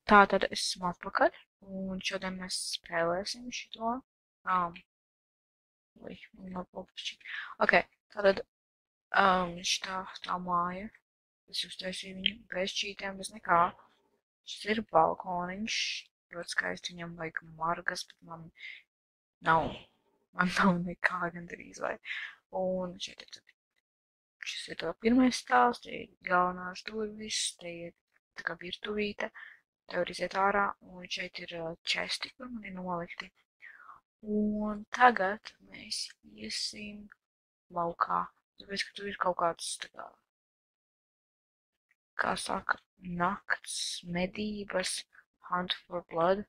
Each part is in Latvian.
Tātad esmu atpakaļ, un šodien mēs spēlēsim šito. Ok, tātad šitā tā māja. Es uztaisīju viņu bez čītiem, bez nekā. Šis ir balkoniņš. Ļoti skaisti, viņam vajag margas, bet man nav nekā gandrīz vai. Un šeit ir tad, šis ir tā pirmais stāvs, te ir galvenās durvis, te ir tā kā virtuvīte. Te var iziet ārā, un šeit ir česti, kur man ir nolikti. Un tagad mēs iesim laukā. Tāpēc, ka tur ir kaut kāds, tā kā saka, nakts medības, hunt for blood,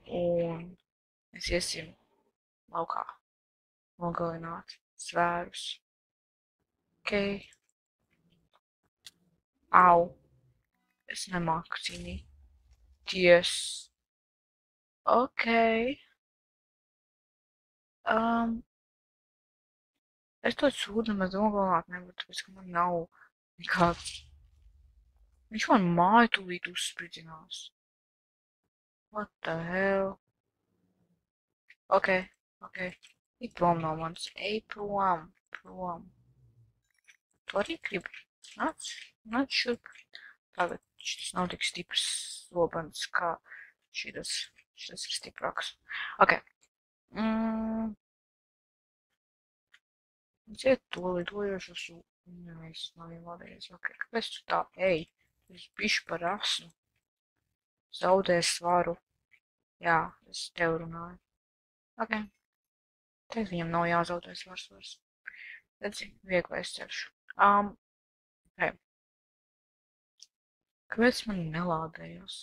un mēs iesim laukā nogalināt svērus. Ok. Au. Es nemāku cīnīties. Ok. Es to sūdu nemaz nogalināt nevaru, tāpēc, ka man nav nekāds. Viņš man māju tūlīt uzspridzinās. What the hell? Ok. Ej prom no manis. Ej prom. Tu arī gribi? Nāc šurp. Tagad šis nav tik stiprs lobens, kā šitas. Šitas ir stiprāks. Ok. Iet to lidojošo sūdu. Nē, es nav iemādījies. Ok, kāpēc tu tā ej? Es bišķi par asnu. Zaudē svaru. Jā, es tev runāju. Ok. Teikt, viņam nav jāzaudē svars vairs. Redzi, vieglais ceļš. Ok. Kāpēc man nelādējās?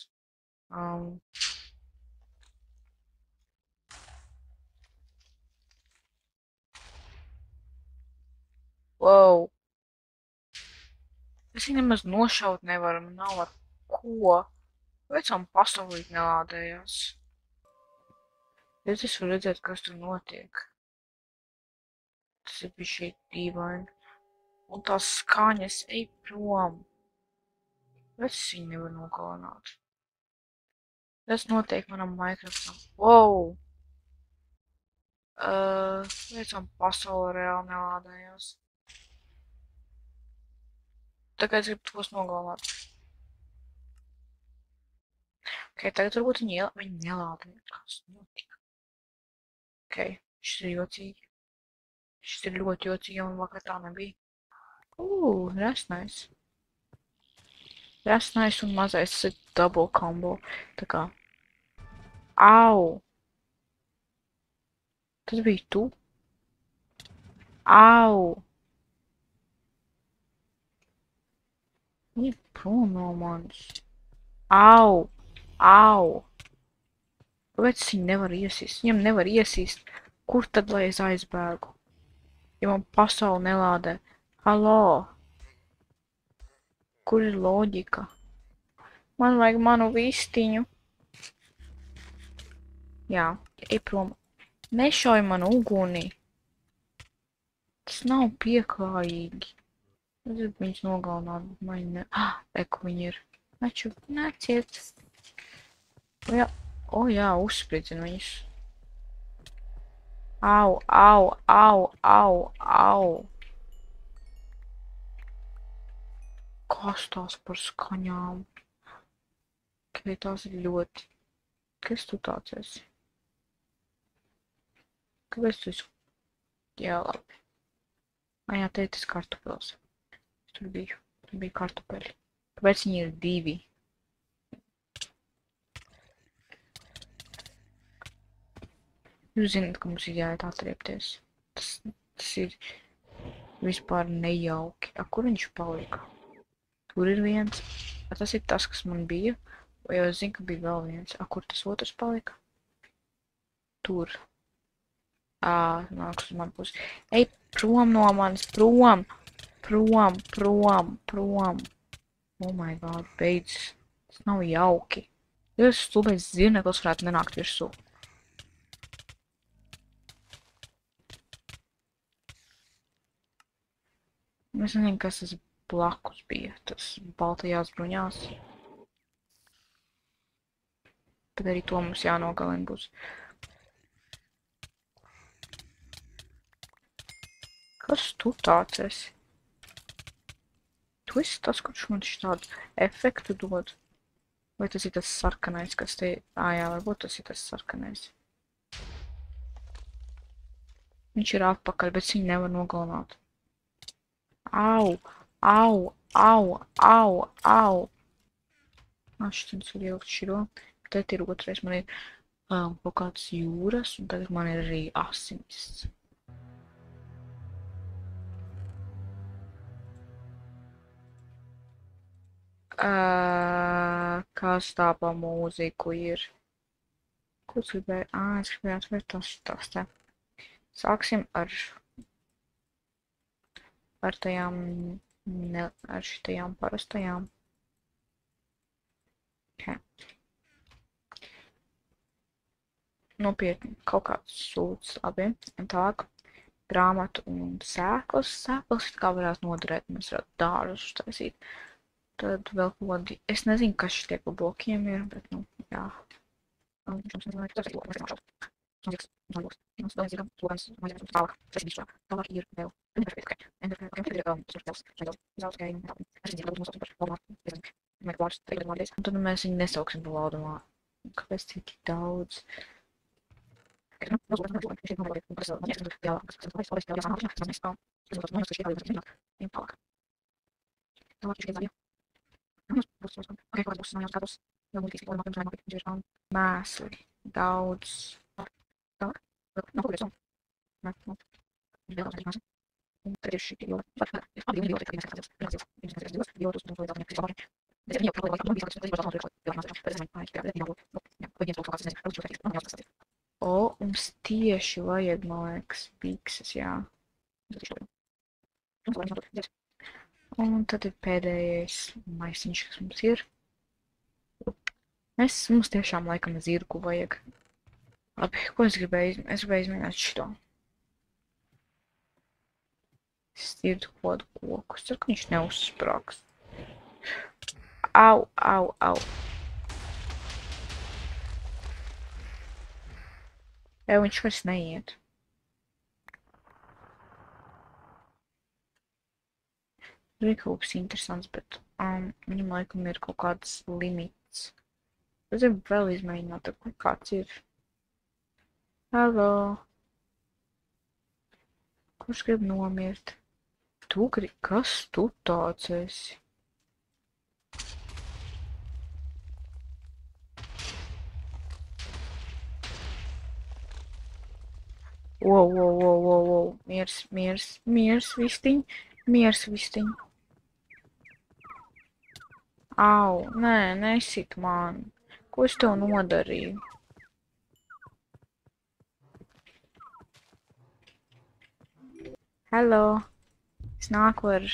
Wow. Es viņu nemaz nošaut nevaru, man nav ar ko. Kāpēc man pasaulīt nelādējās? Es varu redzēt, kas tur notiek. Tas ir bišķi dīvaini. Un tās skaņas, ej prom. Kāpēc es viņu nevaru nogalināt? Tas notiek manam Minecraftam. Wow! Kāpēc man pasaule reāli nelādējās? Tagad es gribu tos nogalināt. Ok, tagad varbūt viņi nelādēja. Kas notika? Ok, šis ir jocīgi. Šis ir ļoti jocīgi, jo man vakar tā nebija. That's nice. That's nice un mazais, tas ir double combo. Tā kā. Au! Tas bija tu? Au! Viņa prom no manis. Au! Kāpēc viņi nevar iesist? Viņam nevar iesist. Kur tad, lai es aizbēgu? Ja man pasauli nelādē. Halo! Kur ir loģika? Man vajag manu vistiņu. Jā, ej prom. Nešauj man ugunī. Tas nav pieklājīgi. Es gribu viņus nogalināt, bet man ne... Reku viņi ir. Naču, nāciet. O jā, uzspridzinu viņus. Au. Kas tās par skaņām? Ka tās ir ļoti... Kas tu tāds esi? Kāpēc tu esi? Jā, labi. Jā, teicis kartupels. Tur bija kartupeļi. Kāpēc viņi ir divi? Jūs zināt, ka mums ir jāiet atriepties. Tas ir vispār nejauki. Kur viņš palika? Tur ir viens. Tas ir tas, kas man bija. Vai jau es zinu, ka bija vēl viens. Kur tas otrs palika? Tur. Nāks uz mani pusi. Ej, prom no manis, prom. Oh my god, beidzas. Tas nav jauki. Ja tas stulbais zirneklis varētu nenākt virsū. Es nezinu, kas tas blakus bija. Tas baltajās bruņās. Bet arī to mums jānogalina būs. Kas tu tāds esi? Tu esi tas, kurš man tādu efektu dod? Vai tas ir tas sarkanais, kas te... Jā, varbūt tas ir tas sarkanais. Viņš ir atpakaļ, bet viņu nevar nogalināt. Au! Au! Au! Au! Au! Šitas var ielikt širo. Tad ir otrais. Man ir kaut kāds jūras, un tagad man ir arī asins. Kas tā pa mūziku ir? Ko es gribēju? Es gribēju atvērt tas te. Sāksim ar tajām, ne, ar šitajām parastajām. Okay. Nopietni, kaut kāds sūds, labi. Un tālāk grāmatu un sēklas. Sēklas kā varētu noderēt, mēs varētu dārzus uztaisīt. Tad vēl kādi, es nezinu, kas šitie pa blokiem ir, bet, nu, jā. Tālāk ir vēl. Un tad mēs viņu nesauksim pa valdumā. Kāpēc tik daudz? Mēsli. Daudz. Tad ir šī O, mums tieši vajag, man liekas, bikses, jā. Un tad ir pēdējais maisiņš, kas mums ir. Mums tiešām laikam zirgu vajag. Labi, ko es gribēju? Es gribēju izmēģināt šito. Es dzirdu kādu koku. Es ceru, ka viņš neuzsprāgs. Au, au, au. Viņš vairs neiet. Tur ir kaut kas interesants, bet viņam laikam ir kaut kāds limits. Es gribu vēl izmēģināt, kur kāds ir. Halo. Kurš grib nomirt? Kas tu tāds esi? Wow. Miers, vistiņ. Miers, vistiņ. Au, nē, nesit man. Ko es tev nodarīju? Hello. Es nāku ar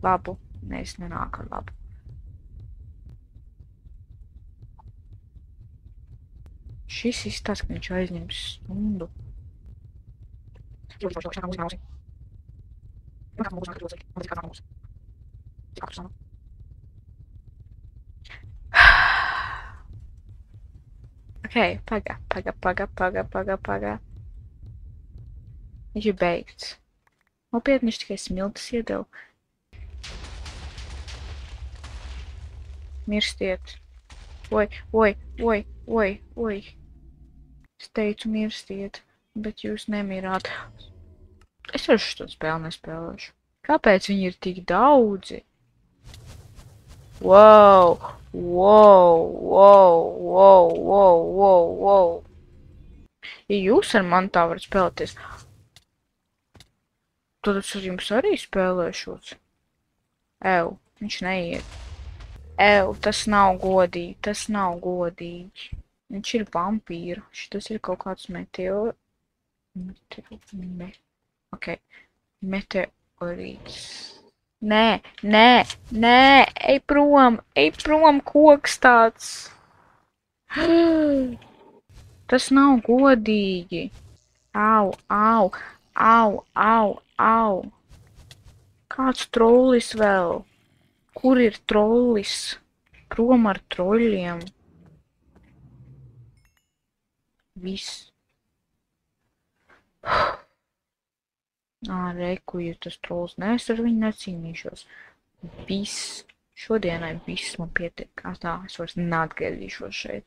labu. Nē, es nenāku ar labu. Šis izstāsts, ka viņš aizņems stundu. Okay, paga. Viņš ir beigts. Nopietni, viņš tikai smiltis iedeva. Mirstiet. Oi. Es teicu mirstiet, bet jūs nemirāt. Es vairs šo spēli nespēlēšu. Kāpēc viņi ir tik daudzi? Wow. Ja jūs ar mani tā varat spēlēties, tad es ar jums arī spēlēšos. Viņš neiet. Tas nav godīgi. Viņš ir vampīra. Šitas ir kaut kāds meteorīts. Nē, ej prom, koks tāds. Tas nav godīgi. Au. Kāds trollis vēl? Kur ir trollis? Prom ar troļļiem. Viss. Reku, ja tas trols. Nē, es ar viņu necīnīšos. Viss. Šodienai viss man pietiek. Tā, es vairs neatgriezīšos šeit.